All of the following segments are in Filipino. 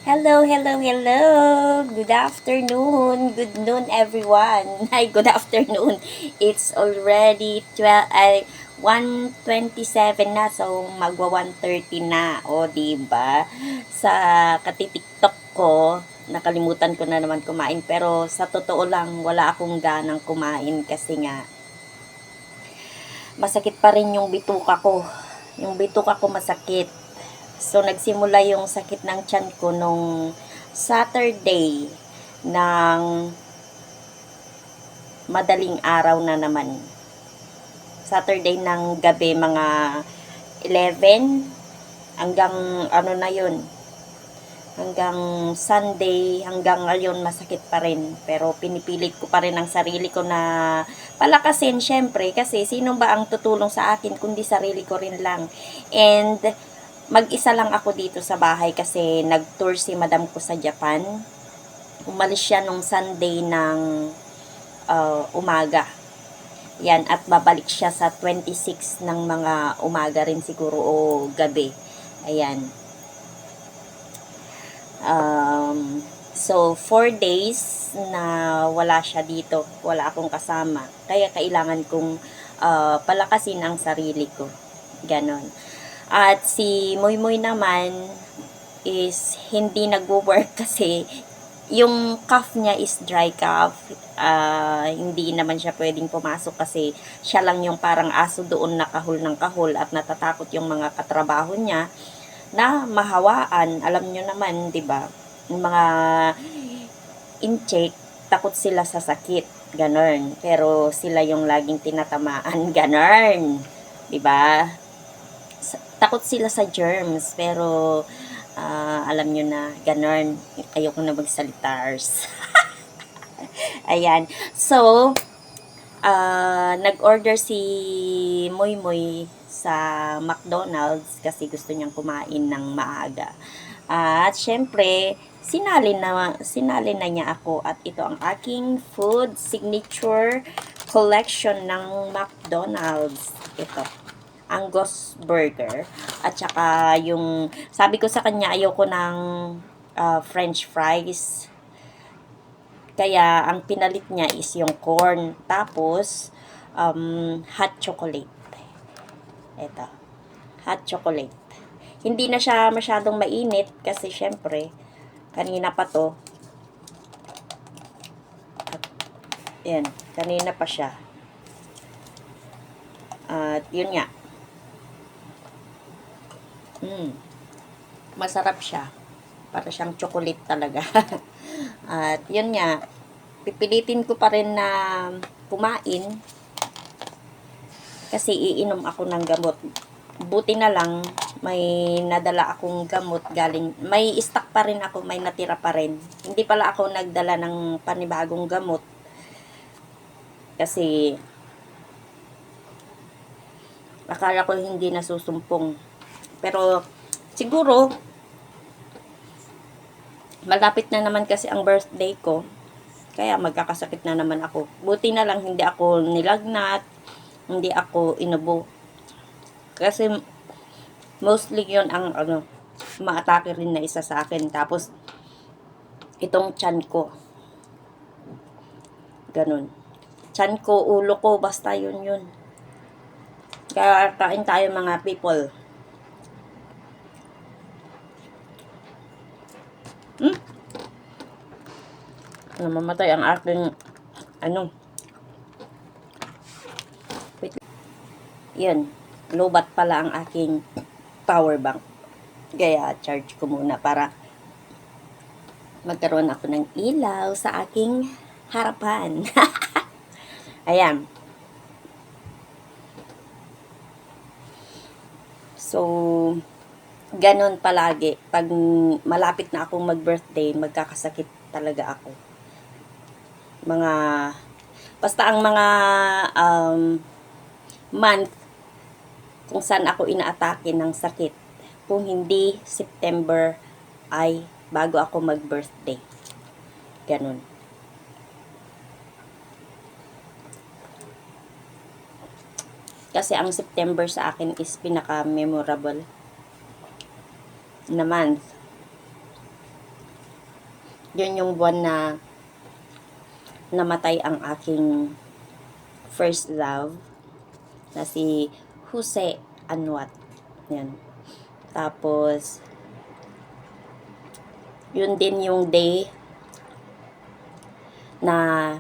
Hello, hello, hello. Good afternoon. Good noon, everyone. Hi, good afternoon. It's already 1:27 na. So, magwa 1:30 na. O, diba? Sa katitiktok ko, nakalimutan ko na naman kumain. Pero, sa totoo lang, wala akong ganang kumain kasi nga, masakit pa rin yung bituka ko. Yung bituka ko masakit. So, nagsimula yung sakit ng tiyan ko nung Saturday ng madaling araw na naman. Saturday ng gabi, mga 11 hanggang ano na yun, hanggang Sunday, hanggang ngayon masakit pa rin. Pero pinipilit ko pa rin ang sarili ko na palakasin, syempre, kasi sino ba ang tutulong sa akin kundi sarili ko rin lang. And mag-isa lang ako dito sa bahay kasi nag-tour si madam ko sa Japan. Umalis siya nung Sunday ng umaga. Yan, at babalik siya sa 26 ng mga umaga rin siguro o gabi. Ayan. So, 4 days na wala siya dito. Wala akong kasama. Kaya kailangan kong palakasin ang sarili ko. Ganon. At si Moy Moy naman is hindi nagwo-work kasi yung cough niya is dry cough. Hindi naman siya pwedeng pumasok kasi siya lang yung parang aso doon na kahul ng kahul at natatakot yung mga katrabaho niya na mahawaan. Alam nyo naman, di ba? Yung mga incheck, takot sila sa sakit. Ganon. Pero sila yung laging tinatamaan. Ganon. Di ba? Takot sila sa germs, pero alam nyo na, ganon. Ayoko na magsalitars. Ayan. So, nag-order si Moy Moy sa McDonald's kasi gusto niyang kumain ng maaga. At syempre, sinali na niya ako at ito ang aking food signature collection ng McDonald's. Ito, Angus Burger. At saka yung, sabi ko sa kanya, ayoko ng French fries. Kaya, ang pinalit niya is yung corn. Tapos, hot chocolate. Ito, hot chocolate. Hindi na siya masyadong mainit kasi syempre, kanina pa to. Yan, kanina pa siya. At yun nga. Masarap siya. Para siyang chocolate talaga. At yun nga, pipilitin ko pa rin na kumain kasi iinom ako ng gamot. Buti na lang, may nadala akong gamot galing, may stock pa rin ako, may natira pa rin. Hindi pala ako nagdala ng panibagong gamot kasi akala ko hindi nasusumpong. Pero siguro malapit na naman kasi ang birthday ko, kaya magkakasakit na naman ako. Buti na lang hindi ako nilagnat, hindi ako inubo. Kasi mostly yon ang maatake rin na isa sa akin. Tapos itong tiyan ko, ganun. Tiyan ko, ulo ko, basta yun. Kaya kain tayo mga people. Namamatay ang aking wait. Yun, lobat pala ang aking power bank. Kaya charge ko muna para magkaroon ako ng ilaw sa aking harapan. Ayan. So, ganon palagi. Pag malapit na akong mag-birthday, magkakasakit talaga ako. Basta ang mga month kung saan ako inaatake ng sakit. Kung hindi September ay bago ako mag-birthday. Ganon. Kasi ang September sa akin is pinaka-memorable na month. Yun yung buwan na namatay ang aking first love na si Jose Anwat. Yan. Tapos, yun din yung day na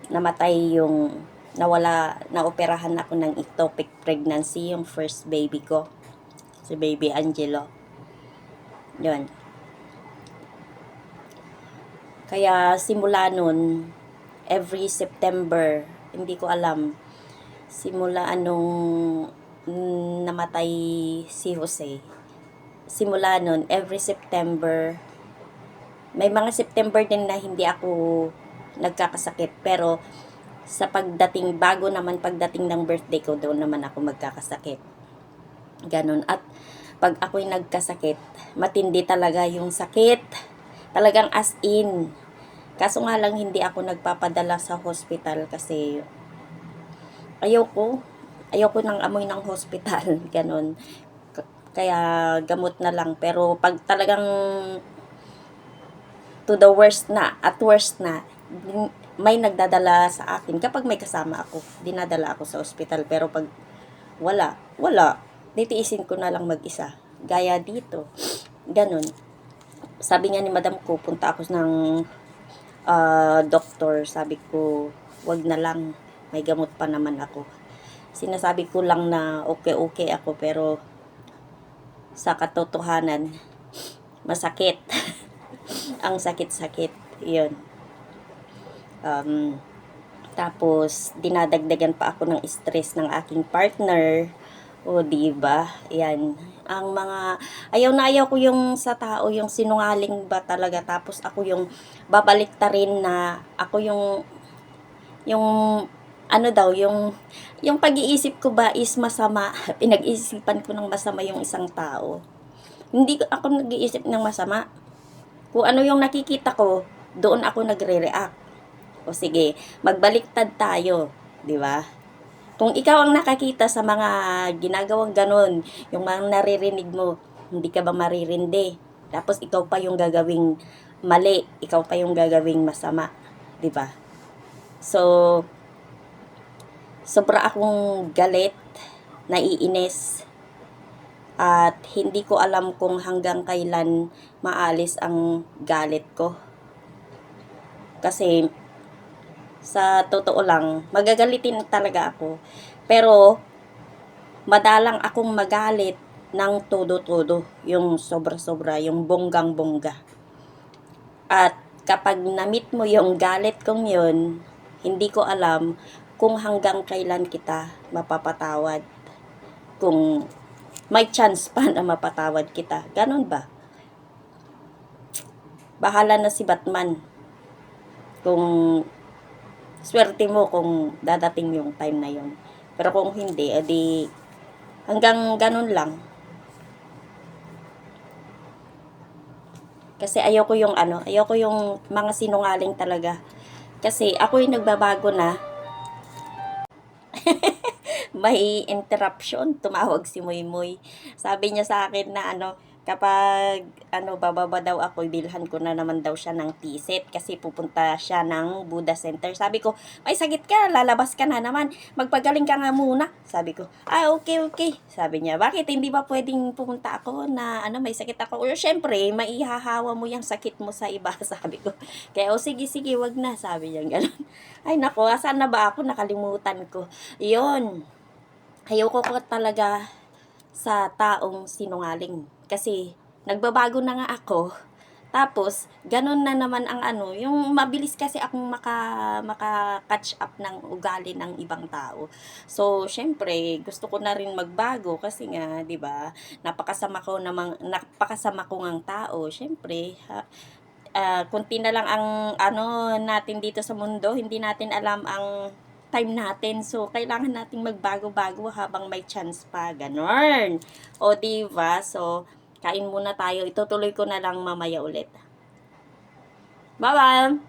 namatay yung naoperahan ako ng ectopic pregnancy, yung first baby ko, si baby Angelo. Yun. Kaya simula nun, every September, hindi ko alam, simula anong namatay si Jose, simula nun, every September, may mga September din na hindi ako nagkakasakit, pero sa pagdating ng birthday ko, doon naman ako magkakasakit. Ganon. At pag ako'y nagkasakit, matindi talaga yung sakit. Talagang as in. Kaso nga lang hindi ako nagpapadala sa hospital kasi ayoko ng amoy ng hospital. Ganon. Kaya gamot na lang. Pero pag talagang to the worst na, at worst na, may nagdadala sa akin. Kapag may kasama ako, dinadala ako sa ospital. Pero pag wala, titiisin ko na lang mag-isa. Gaya dito. Ganon. Sabi nga ni madam ko, punta ako ng doktor. Sabi ko, wag na lang. May gamot pa naman ako. Sinasabi ko lang na okay ako, pero sa katotohanan, masakit. Ang sakit-sakit. Yun. Tapos, dinadagdagan pa ako ng stress ng aking partner. O, diba? Yan. Ang mga, ayaw ko yung sa tao, yung sinungaling ba talaga. Tapos, ako yung babalik ta rin na, ako yung ano daw, yung pag-iisip ko ba is masama. Pinag-iisipan ko ng masama yung isang tao. Hindi ako nag-iisip ng masama. Kung ano yung nakikita ko, doon ako nagre-react. O sige, magbaliktad tayo, di ba? Kung ikaw ang nakakita sa mga ginagawang ganon, yung mga naririnig mo, hindi ka ba maririndi? Tapos ikaw pa yung gagawing mali, ikaw pa yung gagawing masama, di ba? So, sobra akong galit, naiinis, at hindi ko alam kung hanggang kailan maalis ang galit ko. Kasi, sa totoo lang, magagalitin talaga ako. Pero, madalang akong magalit ng todo-todo. Yung sobra-sobra, yung bonggang-bongga. At kapag na-meet mo yung galit kong yun, hindi ko alam kung hanggang kailan kita mapapatawad. Kung may chance pa na mapatawad kita. Ganon ba? Bahala na si Batman. Kung swerte mo kung dadating yung time na yun. Pero kung hindi, edi hanggang ganon lang. Kasi ayoko yung mga sinungaling talaga. Kasi ako yung nagbabago na. May interruption, tumawag si Moy. Sabi niya sa akin na kapag bababa daw ako, bilhan ko na naman daw siya ng tiset kasi pupunta siya ng Buddha Center. Sabi ko, may sakit ka, lalabas ka na naman, magpagaling ka nga muna. Sabi ko, okay. Sabi niya, bakit hindi ba pwedeng pumunta ako na may sakit ako? O syempre, maihahawa mo yung sakit mo sa iba, sabi ko. Kaya sige, wag na, sabi niya gano'n. Ay nako, asan na ba ako? Nakalimutan ko. Yun. Ayoko ko talaga sa taong sinungaling. Kasi, nagbabago na nga ako. Tapos, ganun na naman ang yung mabilis kasi akong maka-catch up ng ugali ng ibang tao. So, syempre, gusto ko na rin magbago kasi nga, 'di ba? Napakasama ko ngang tao. Syempre, kunti na lang ang natin dito sa mundo, hindi natin alam ang time natin. So, kailangan nating magbago-bago habang may chance pa. Ganon. O, diba? So, kain muna tayo. Itutuloy ko na lang mamaya ulit. Bye-bye!